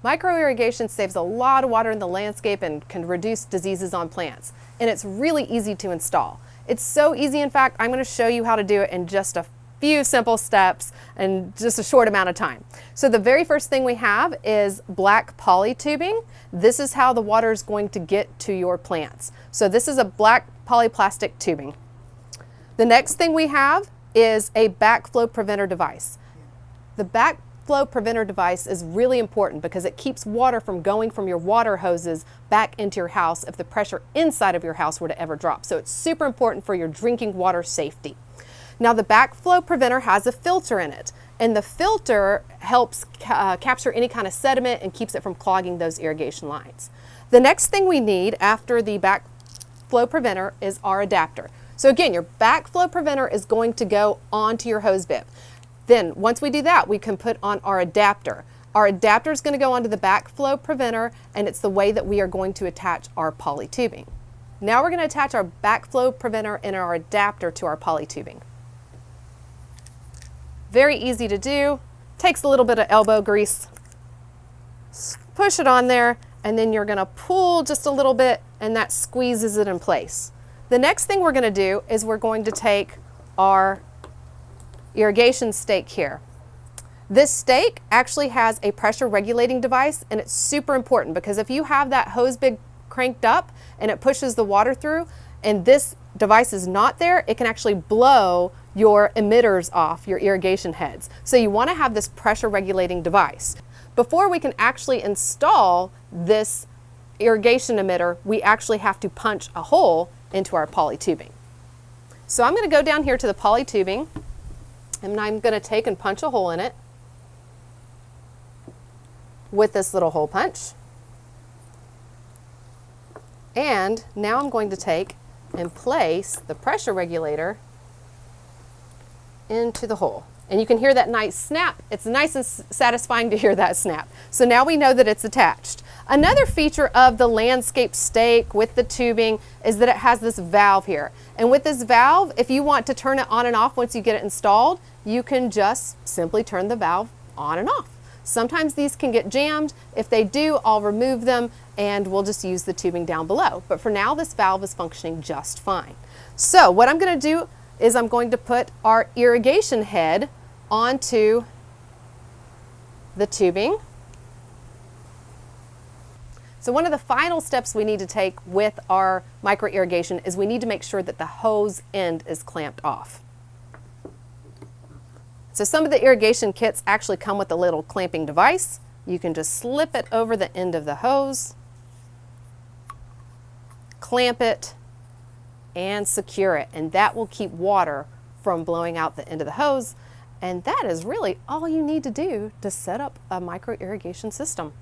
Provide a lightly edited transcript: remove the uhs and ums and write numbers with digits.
Microirrigation saves a lot of water in the landscape and can reduce diseases on plants. And it's really easy to install. It's so easy, in fact, I'm going to show you how to do it in just a few simple steps and just a short amount of time. So the very first thing we have is black poly tubing. This is how the water is going to get to your plants. So this is a black polyplastic tubing. The next thing we have is a backflow preventer device. The backflow preventer device is really important because it keeps water from going from your water hoses back into your house if the pressure inside of your house were to ever drop. So it's super important for your drinking water safety. Now the backflow preventer has a filter in it, and the filter helps capture any kind of sediment and keeps it from clogging those irrigation lines. The next thing we need after the backflow preventer is our adapter. So again, your backflow preventer is going to go onto your hose bib. Then once we do that, we can put on our adapter. Our adapter is going to go onto the backflow preventer, and it's the way that we are going to attach our poly tubing. Now we're going to attach our backflow preventer and our adapter to our poly tubing. Very easy to do, takes a little bit of elbow grease. Push it on there, and then you're going to pull just a little bit, and that squeezes it in place. The next thing we're going to do is we're going to take our irrigation stake here. This stake actually has a pressure regulating device, and it's super important because if you have that hose bib cranked up and it pushes the water through and this device is not there, it can actually blow your emitters off, your irrigation heads. So you want to have this pressure regulating device. Before we can actually install this irrigation emitter, we actually have to punch a hole into our poly tubing. So I'm going to go down here to the poly tubing, and I'm going to take and punch a hole in it with this little hole punch. And now I'm going to take and place the pressure regulator into the hole. And you can hear that nice snap. It's nice and satisfying to hear that snap. So now we know that it's attached. Another feature of the landscape stake with the tubing is that it has this valve here. And with this valve, if you want to turn it on and off once you get it installed, you can just simply turn the valve on and off. Sometimes these can get jammed. If they do, I'll remove them and we'll just use the tubing down below. But for now, this valve is functioning just fine. So what I'm going to do is I'm going to put our irrigation head onto the tubing. So one of the final steps we need to take with our micro irrigation is we need to make sure that the hose end is clamped off. So some of the irrigation kits actually come with a little clamping device. You can just slip it over the end of the hose, clamp it, and secure it, and that will keep water from blowing out the end of the hose. And that is really all you need to do to set up a micro irrigation system.